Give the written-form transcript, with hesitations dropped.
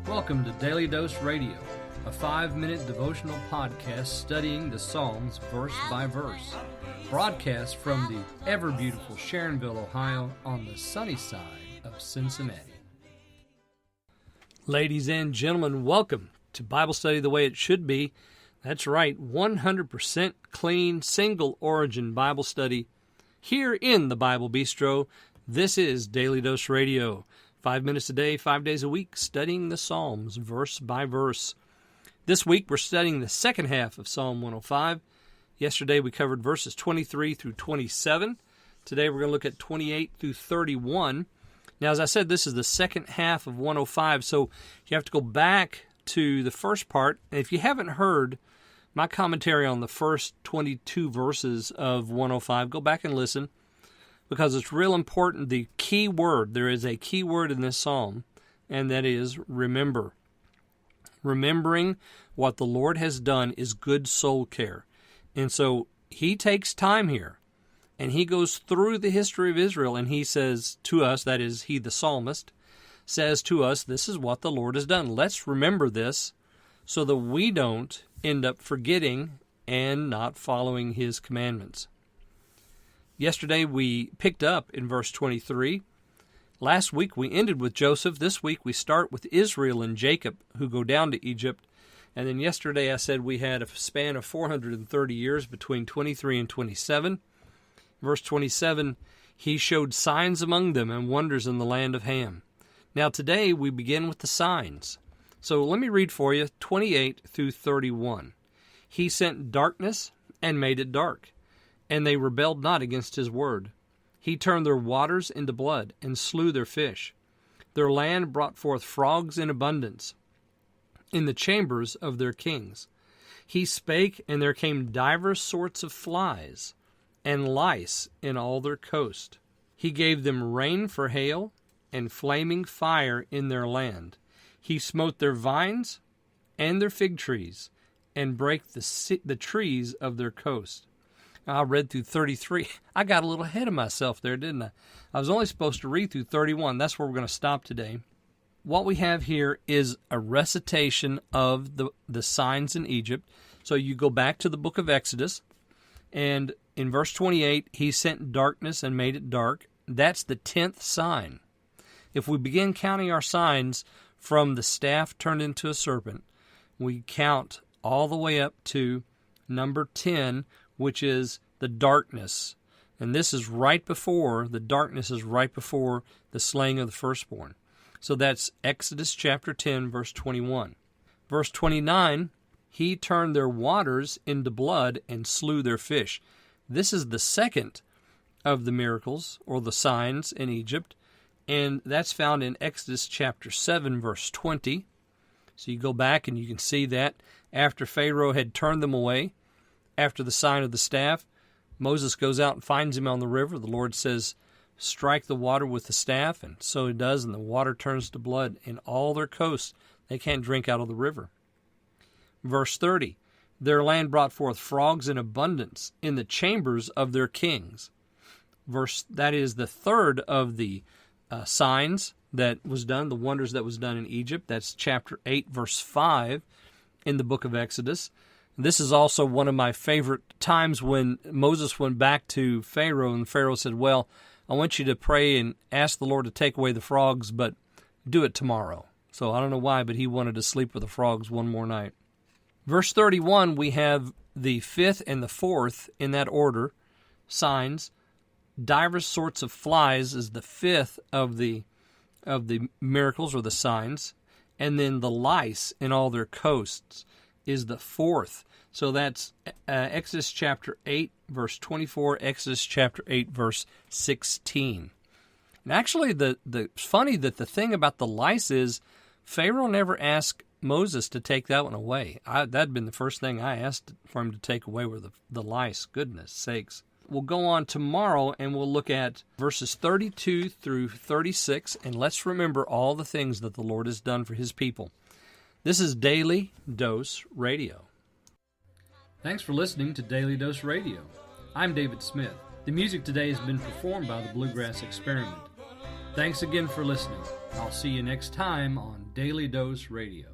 Welcome to Daily Dose Radio, a 5-minute devotional podcast studying the Psalms verse by verse. Broadcast from the ever-beautiful Sharonville, Ohio, on the sunny side of Cincinnati. Ladies and gentlemen, welcome to Bible Study the Way It Should Be. That's right, 100% clean, single-origin Bible study here in the Bible Bistro. This is Daily Dose Radio. 5 minutes a day, 5 days a week, studying the Psalms verse by verse. This week we're studying the second half of Psalm 105. Yesterday we covered verses 23 through 27. Today we're going to look at 28 through 31. Now, as I said, this is the second half of 105, so you have to go back to the first part. And if you haven't heard my commentary on the first 22 verses of 105, go back and listen, because it's real important. The key word, there is a key word in this psalm, and that is remember. Remembering what the Lord has done is good soul care. And so he takes time here, and he goes through the history of Israel, and he says to us, that is, he the psalmist, says to us, this is what the Lord has done. Let's remember this so that we don't end up forgetting and not following his commandments. Yesterday we picked up in verse 23. Last week we ended with Joseph. This week we start with Israel and Jacob, who go down to Egypt. And then yesterday I said we had a span of 430 years between 23 and 27. Verse 27, he showed signs among them and wonders in the land of Ham. Now today we begin with the signs. So let me read for you 28 through 31. He sent darkness and made it dark, and they rebelled not against his word. He turned their waters into blood, and slew their fish. Their land brought forth frogs in abundance in the chambers of their kings. He spake, and there came divers sorts of flies, and lice in all their coast. He gave them rain for hail, and flaming fire in their land. He smote their vines and their fig trees, and brake the trees of their coast. I read through 33. I got a little ahead of myself there, didn't I? I was only supposed to read through 31. That's where we're going to stop today. What we have here is a recitation of the signs in Egypt. So you go back to the book of Exodus, and in verse 28, he sent darkness and made it dark. That's the 10th sign. If we begin counting our signs from the staff turned into a serpent, we count all the way up to number 10, which is the darkness. And this is right before, the darkness is right before the slaying of the firstborn. So that's Exodus chapter 10, verse 21. Verse 29, he turned their waters into blood and slew their fish. This is the second of the miracles, or the signs in Egypt, and that's found in Exodus chapter 7, verse 20. So you go back and you can see that after Pharaoh had turned them away, after the sign of the staff, Moses goes out and finds him on the river. The Lord says, strike the water with the staff, and so he does, and the water turns to blood. In all their coasts, they can't drink out of the river. Verse 30, their land brought forth frogs in abundance in the chambers of their kings. That is the third of the signs that was done, the wonders that was done in Egypt. That's chapter 8, verse 5 in the book of Exodus. This is also one of my favorite times when Moses went back to Pharaoh, and Pharaoh said, well, I want you to pray and ask the Lord to take away the frogs, but do it tomorrow. So I don't know why, but he wanted to sleep with the frogs one more night. Verse 31, we have the fifth and the fourth in that order, signs. Divers sorts of flies is the fifth of the miracles or the signs, and then the lice in all their coasts is the fourth. So that's Exodus chapter 8, verse 24, Exodus chapter 8, verse 16. And actually, the funny that the thing about the lice is Pharaoh never asked Moses to take that one away. That'd been the first thing I asked for him to take away were the lice. Goodness sakes. We'll go on tomorrow and we'll look at verses 32 through 36, and let's remember all the things that the Lord has done for his people. This is Daily Dose Radio. Thanks for listening to Daily Dose Radio. I'm David Smith. The music today has been performed by the Bluegrass Experiment. Thanks again for listening. I'll see you next time on Daily Dose Radio.